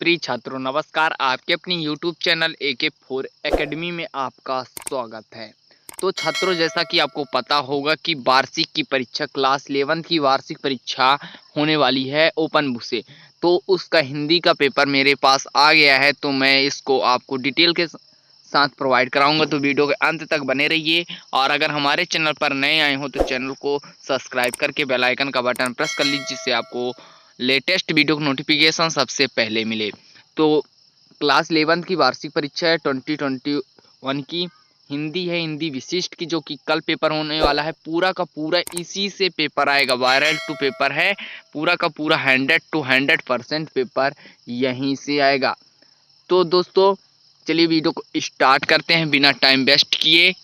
प्रिय छात्रों नमस्कार। आपके अपनी YouTube चैनल AK4 एकेडमी में आपका स्वागत है। तो छात्रों, जैसा कि आपको पता होगा कि वार्षिक की परीक्षा क्लास 11 की वार्षिक परीक्षा होने वाली है ओपन बुक से। तो उसका हिंदी का पेपर मेरे पास आ गया है, तो मैं इसको आपको डिटेल के साथ प्रोवाइड कराऊंगा। तो वीडियो के अंत तक बने रहिए, और अगर हमारे चैनल पर नए आए हो तो चैनल को सब्सक्राइब करके बेल आइकन का बटन प्रेस कर लीजिए, जिससे आपको लेटेस्ट वीडियो की नोटिफिकेशन सबसे पहले मिले। तो क्लास 11 की वार्षिक परीक्षा है 2021 की, हिंदी है, हिंदी विशिष्ट की, जो कि कल पेपर होने वाला है। पूरा का पूरा इसी से पेपर आएगा, वायरल टू पेपर है, पूरा का पूरा 100 to 100% पेपर यहीं से आएगा। तो दोस्तों चलिए वीडियो को स्टार्ट करते हैं बिना टाइम वेस्ट किए।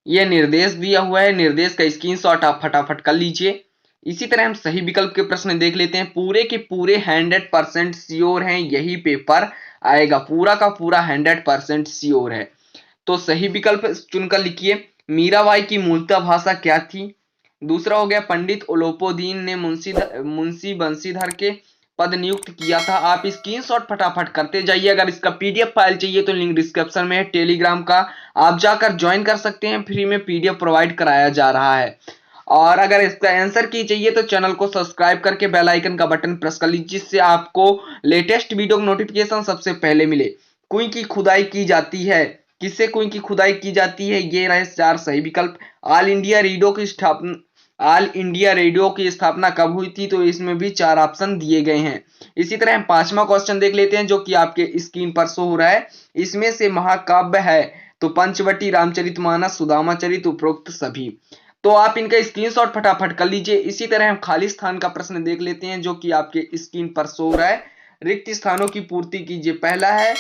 यह निर्देश दिया हुआ है, निर्देश का स्क्रीनशॉट आप फटाफट कर लीजिए। इसी तरह हम सही विकल्प के प्रश्न देख लेते हैं। पूरे के पूरे 100% श्योर हैं यही पेपर आएगा, पूरा का पूरा 100% श्योर है। तो सही विकल्प चुनकर लिखिए। मीराबाई की मूलतः भाषा क्या थी? दूसरा हो गया, पंडित उलोपोदीन ने मुंशी बंशीधर के पद नियुक्त किया था। आप स्क्रीनशॉट फटाफट करते जाइए। अगर इसका पीडीएफ फाइल चाहिए तो लिंक डिस्क्रिप्शन में है टेलीग्राम का, आप जाकर ज्वाइन कर सकते हैं। फ्री में पीडीएफ प्रोवाइड कराया जा रहा है। और अगर इसका आंसर की चाहिए तो चैनल को सब्सक्राइब करके बेल आइकन का बटन प्रेस कर लीजिए, जिससे आपको लेटेस्ट वीडियो की नोटिफिकेशन सबसे पहले मिले। कुएं की खुदाई की जाती है, किससे कुएं की खुदाई की जाती है? ये रहे 4 सही विकल्प। ऑल इंडिया रेडियो की स्थापना कब हुई थी? तो इसमें भी 4 ऑप्शन दिए गए हैं। इसी तरह हम 5वां क्वेश्चन देख लेते हैं, जो कि आपके स्क्रीन पर शो हो रहा है। इसमें से महाकाव्य है तो पंचवटी, रामचरितमानस, सुदामा चरित, उपरोक्त सभी। तो आप इनका स्क्रीनशॉट फटाफट कर लीजिए। इसी तरह हम खाली स्थान का प्रश्न देख लेते हैं, जो कि आपके स्क्रीन पर शो हो रहा है। रिक्त स्थानों की पूर्ति कीजिए। पहला है,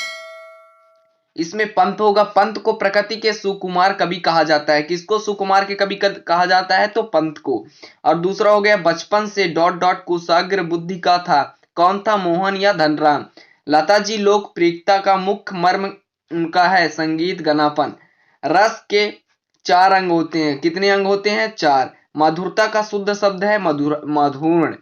इसमें पंत होगा। पंत को प्रकृति के सुकुमार कवि कहा जाता है। किसको सुकुमार के कवि कहा जाता है? तो पंत को। और दूसरा हो गया, बचपन से डॉट डॉट कुशाग्र बुद्धि का था। कौन था? मोहन या धनराम। लता जी लोकप्रियता का मुख्य मर्म उनका है संगीत गनापन। रस के 4 अंग होते हैं। कितने अंग होते हैं? 4। मधुरता का शुद्ध शब्द है मधुर्ण।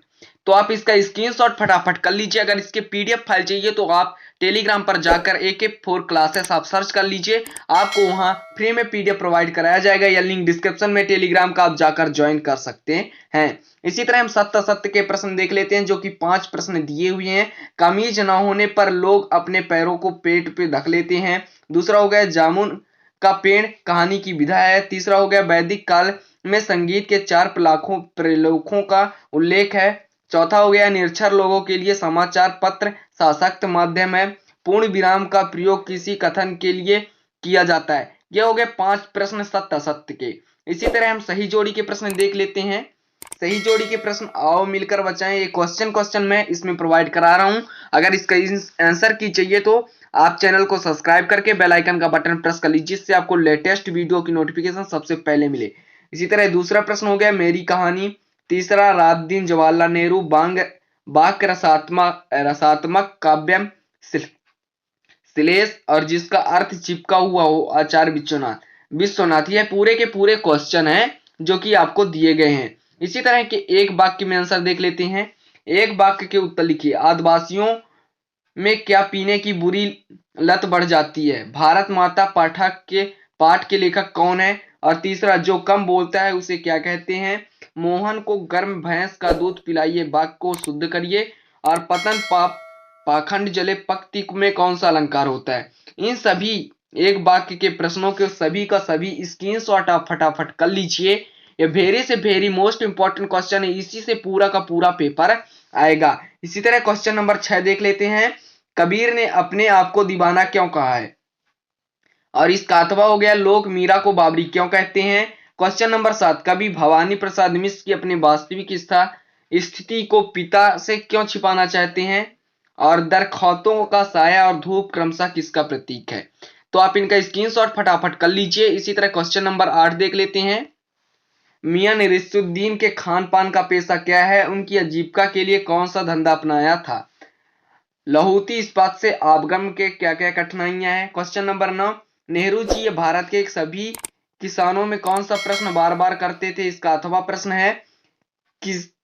तो आप इसका स्क्रीनशॉट फटाफट कर लीजिए। अगर इसके पीडीएफ फाइल चाहिए तो आप टेलीग्राम पर जाकर AK4 क्लासेस आप सर्च कर लीजिए, आपको वहां फ्री में पीडीएफ प्रोवाइड कराया जाएगा, या लिंक डिस्क्रिप्शन में टेलीग्राम का, आप जाकर ज्वाइन कर सकते हैं। इसी तरह हम सत्य असत्य के प्रश्न देख लेते हैं, जो कि 5 प्रश्न दिए हुए हैं। कमीज न होने पर लोग अपने पैरों को पेट पे ढक लेते हैं। दूसरा हो गया, जामुन का पेड़ कहानी की विधा है। तीसरा हो गया, वैदिक काल में संगीत के 4 प्रलोकों का उल्लेख है। चौथा हो गया, निरक्षर लोगों के लिए समाचार पत्र सशक्त माध्यम है। पूर्ण विराम का प्रयोग किसी कथन के लिए किया जाता है। यह हो गए 5 प्रश्न सत्य असत्य के। इसी तरह हम सही जोड़ी के प्रश्न देख लेते हैं। सही जोड़ी के प्रश्न आओ मिलकर बचाएं, ये क्वेश्चन मैं इसमें प्रोवाइड करा रहा हूं। अगर इसका आंसर की चाहिए तो आप चैनल को सब्सक्राइब करके बेल आइकन का बटन प्रेस कर लीजिए, जिससे आपको लेटेस्ट वीडियो की नोटिफिकेशन सबसे पहले मिले। इसी तरह दूसरा प्रश्न हो गया, मेरी कहानी। तीसरा, रात दिन जवाहरलाल नेहरू वाक्य रसात्मक काव्यम श्लेष, और जिसका अर्थ चिपका हुआ हो, आचार्य विश्वनाथ। यह पूरे के पूरे क्वेश्चन हैं जो कि आपको दिए गए हैं। इसी तरह के एक वाक्य में आंसर देख लेते हैं। एक वाक्य के उत्तर लिखिए। आदिवासियों में क्या पीने की बुरी लत बढ़ जाती है? भारत माता पाठ के लेखक कौन है? और तीसरा, जो कम बोलता है उसे क्या कहते हैं? मोहन को गर्म भैंस का दूध पिलाइए, वाक्य को शुद्ध करिए। और पतन पाखंड जले पक्ति में कौन सा अलंकार होता है? इन सभी एक वाक्य के प्रश्नों के सभी का सभी स्क्रीनशॉट आप फटाफट कर लीजिए। ये वेरी से वेरी मोस्ट इंपॉर्टेंट क्वेश्चन है, इसी से पूरा का पूरा पेपर आएगा। इसी तरह क्वेश्चन नंबर 6 देख लेते हैं। कबीर ने अपने आप को दीवाना क्यों कहा है? और इसका अथवा हो गया, लोग मीरा को बाबरी क्यों कहते हैं? क्वेश्चन नंबर 7, कवि भवानी प्रसाद मिश्र की अपनी वास्तविक स्थिति को पिता से क्यों छिपाना चाहते हैं? और दरख्वास्तों का साया और धूप क्रमशः किसका प्रतीक है? तो आप इनका स्क्रीनशॉट फटाफट कर लीजिए। इसी तरह क्वेश्चन नंबर 8 देख लेते हैं। मियां नसीरुद्दीन के खान पान का पेशा क्या है? उनकी आजीविका के लिए कौन सा धंधा अपनाया था? लहूती इस्पात से आबगम के क्या क्या कठिनाइयां हैं? क्वेश्चन नंबर 9, नेहरू जी भारत के सभी किसानों में कौन सा प्रश्न बार बार करते थे? इसका अथवा प्रश्न है,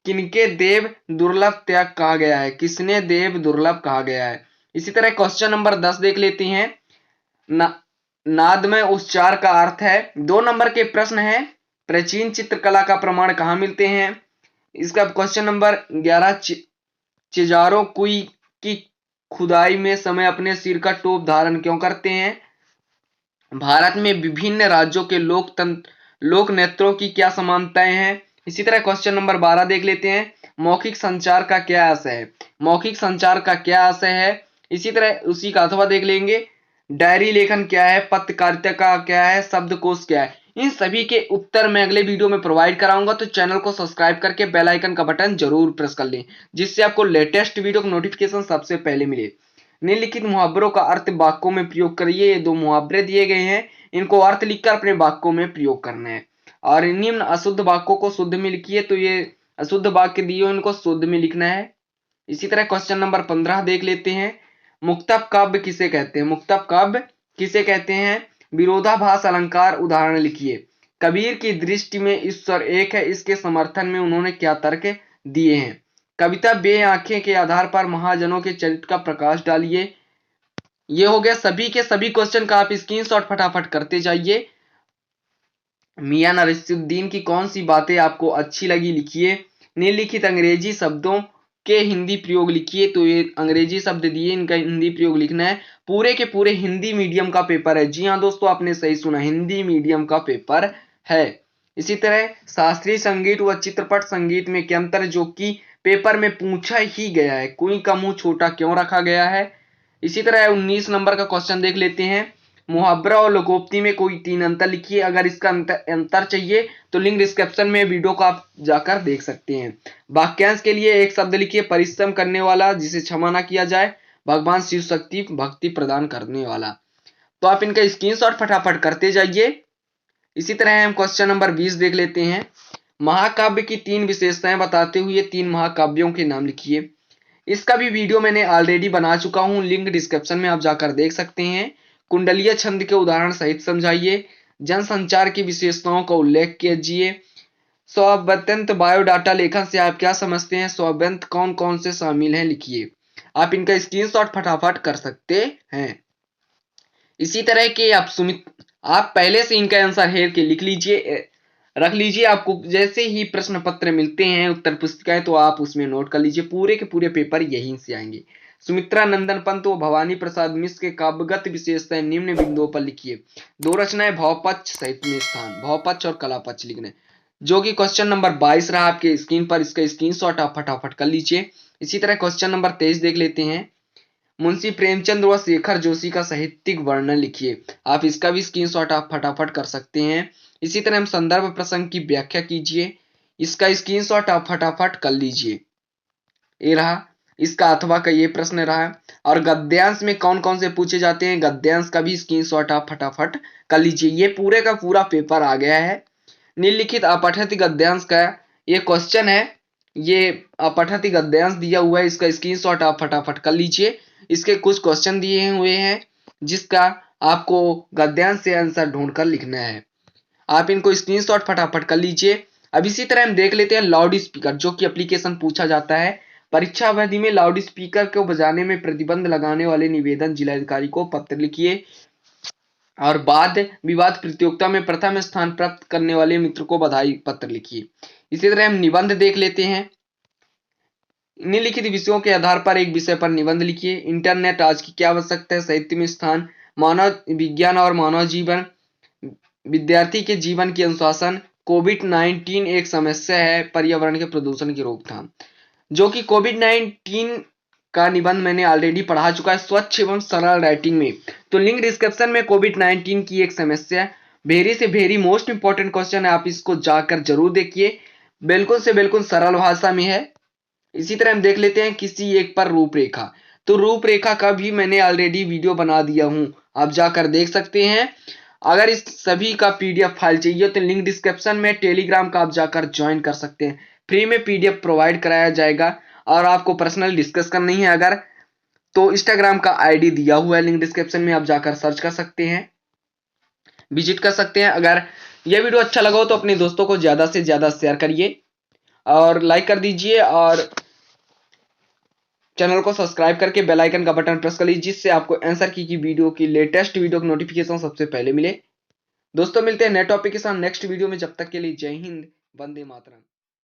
किनके देव दुर्लभ त्याग कहा गया है? किसने देव दुर्लभ कहा गया है? इसी तरह क्वेश्चन नंबर 10 देख लेते हैं। नाद में उच्चार का अर्थ है। 2 नंबर के प्रश्न है, प्राचीन चित्रकला का प्रमाण कहाँ मिलते हैं? इसका क्वेश्चन नंबर 11, चिजारो कुई की खुदाई में समय अपने सिर का टोप धारण क्यों करते हैं? भारत में विभिन्न राज्यों के लोक नृत्यों की क्या समानताएं हैं? इसी तरह क्वेश्चन नंबर 12 देख लेते हैं। मौखिक संचार का क्या आशय है? मौखिक संचार का क्या आशय है? इसी तरह उसी का अथवा देख लेंगे। डायरी लेखन क्या है? पत्रकारिता का क्या है? शब्दकोश क्या है? इन सभी के उत्तर मैं अगले वीडियो में प्रोवाइड कराऊंगा, तो चैनल को सब्सक्राइब करके बेल आइकन का बटन जरूर प्रेस कर लें, जिससे आपको लेटेस्ट वीडियो का नोटिफिकेशन सबसे पहले मिले। निम्नलिखित मुहावरों का अर्थ वाक्यों में प्रयोग करिए। ये 2 मुहावरे दिए गए हैं, इनको अर्थ लिखकर अपने वाक्यों में प्रयोग करना है। और निम्न अशुद्ध वाक्यों को शुद्ध में लिखिए, तो ये अशुद्ध वाक्य दिए इनको शुद्ध में लिखना है। इसी तरह क्वेश्चन नंबर 15 देख लेते हैं। मुक्तक काव्य किसे कहते हैं? मुक्तक काव्य किसे कहते हैं? विरोधाभास अलंकार उदाहरण लिखिए। कबीर की दृष्टि में ईश्वर एक है, इसके समर्थन में उन्होंने क्या तर्क दिए हैं? कविता बे आंखें के आधार पर महाजनों के चरित्र का प्रकाश डालिए। ये हो गया सभी के सभी क्वेश्चन का आप स्क्रीनशॉट फटाफट करते जाइए। मियां नसीरुद्दीन की कौन सी बातें आपको अच्छी लगी लिखिए। निम्नलिखित अंग्रेजी शब्दों के हिंदी प्रयोग लिखिए। तो ये अंग्रेजी शब्द दिए, इनका हिंदी प्रयोग लिखना है। पूरे के पूरे हिंदी मीडियम का पेपर है। जी हाँ दोस्तों, आपने सही सुना, हिंदी मीडियम का पेपर है। इसी तरह शास्त्रीय संगीत व चित्रपट संगीत में क्या अंतर, जो कि पेपर में पूछा ही गया है। कुई का मुंह छोटा क्यों रखा गया है? इसी तरह 19 नंबर का क्वेश्चन देख लेते हैं। मुहावरा और लोकोक्ति में कोई 3 अंतर लिखिए। अगर इसका अंतर चाहिए तो लिंक डिस्क्रिप्शन में वीडियो को आप जाकर देख सकते हैं। वाक्यांश के लिए एक शब्द लिखिए, परिश्रम करने वाला, जिसे क्षमा ना किया जाए। भगवान शिव शक्ति भक्ति प्रदान करने वाला। तो आप इनका स्क्रीनशॉट फटाफट करते जाइए। इसी तरह हम क्वेश्चन नंबर 20 देख लेते हैं। महाकाव्य की 3 विशेषताएं बताते हुए 3 महाकाव्यों के नाम लिखिए। इसका भी वीडियो मैंने ऑलरेडी बना चुका हूं, लिंक डिस्क्रिप्शन में आप जाकर देख सकते हैं। कुंडलीय छंद के उदाहरण सहित समझाइए। जनसंचार की विशेषताओं का उल्लेख कीजिए। स्वव्यंत बायोडाटा लेखन से आप क्या समझते हैं? स्वव्यंत कौन कौन से शामिल हैं लिखिए। आप इनका स्क्रीनशॉट फटाफट कर सकते हैं। इसी तरह के आप पहले से इनका आंसर है कि लिख लीजिए, रख लीजिए। आपको जैसे ही प्रश्न पत्र मिलते हैं, उत्तर पुस्तिकाएं, तो आप उसमें नोट कर लीजिए। पूरे के पूरे पेपर यहीं से आएंगे। सुमित्रा नंदन पंत व भवानी प्रसाद मिश्र के काव्यगत विशेषताएं निम्न बिंदुओं पर लिखिए। 2 रचनाएं भावपक्ष साहित्य में स्थान, भावपक्ष और कलापक्ष लिखने, जो कि क्वेश्चन नंबर 22 रहा आपके स्क्रीन पर। इसका स्क्रीनशॉट आप फटाफट कर लीजिए। इसी तरह क्वेश्चन नंबर 23 देख लेते हैं। मुंशी प्रेमचंद व शेखर जोशी का साहित्यिक वर्णन लिखिए। आप इसका भी स्क्रीनशॉट आप फटाफट कर सकते हैं। इसी तरह हम संदर्भ प्रसंग की व्याख्या कीजिए। इसका स्क्रीनशॉट आप फटाफट कर लीजिए। ये रहा इसका अथवा का ये प्रश्न रहा। और गद्यांश में कौन कौन से पूछे जाते हैं, गद्यांश का भी स्क्रीनशॉट आप फटाफट कर लीजिए। ये पूरे का पूरा पेपर आ गया है। निम्नलिखित अपठित गद्यांश का ये क्वेश्चन है। ये अपठित गद्यांश दिया हुआ है, इसका स्क्रीनशॉट आप फटाफट कर लीजिए। इसके कुछ क्वेश्चन दिए हुए हैं, जिसका आपको गद्यांश से आंसर ढूंढकर लिखना है। आप इनको स्क्रीनशॉट फटाफट कर लीजिए। अब इसी तरह हम देख लेते हैं लाउड स्पीकर, जो कि एप्लीकेशन पूछा जाता है। परीक्षा अवधि में लाउड स्पीकर को बजाने में प्रतिबंध लगाने वाले निवेदन जिलाधिकारी को पत्र लिखिए। और वाद विवाद प्रतियोगिता में प्रथम स्थान प्राप्त करने वाले मित्र को बधाई पत्र लिखिए। इसी तरह हम निबंध देख लेते हैं। निम्नलिखित विषयों के आधार पर एक विषय पर निबंध लिखिए। इंटरनेट आज की क्या आवश्यकता है, साहित्य में स्थान, मानव विज्ञान और मानव जीवन, विद्यार्थी के जीवन की अनुशासन, कोविड-19 एक समस्या है, पर्यावरण के प्रदूषण की रोकथाम, जो कि कोविड-19 का निबंध मैंने ऑलरेडी पढ़ा चुका है स्वच्छ एवं सरल राइटिंग में। तो लिंक डिस्क्रिप्शन में कोविड-19 की एक समस्या, वेरी से वेरी मोस्ट इंपॉर्टेंट क्वेश्चन है, आप इसको जाकर जरूर देखिए। बिल्कुल से बिल्कुल सरल भाषा में है। इसी तरह हम देख लेते हैं किसी एक पर रूपरेखा। तो रूपरेखा का भी मैंने ऑलरेडी वीडियो बना दिया हूं, आप जाकर देख सकते हैं। अगर इस सभी का पीडीएफ फाइल चाहिए तो लिंक डिस्क्रिप्शन में टेलीग्राम का आप जाकर ज्वाइन कर सकते हैं। फ्री में पीडीएफ प्रोवाइड कराया जाएगा। और आपको पर्सनल डिस्कस करनी है अगर, तो इंस्टाग्राम का आईडी दिया हुआ है लिंक डिस्क्रिप्शन में, आप जाकर सर्च कर सकते हैं, विजिट कर सकते हैं। अगर यह वीडियो अच्छा लगा हो तो अपने दोस्तों को ज्यादा से ज्यादा शेयर करिए। और लाइक कर दीजिए और चैनल को सब्सक्राइब करके बेल आइकन का बटन प्रेस कर लीजिए, जिससे आपको आंसर की वीडियो की लेटेस्ट वीडियो की नोटिफिकेशन सबसे पहले मिले। दोस्तों मिलते हैं नए टॉपिक के साथ नेक्स्ट वीडियो में, जब तक के लिए जय हिंद, वंदे मातरम।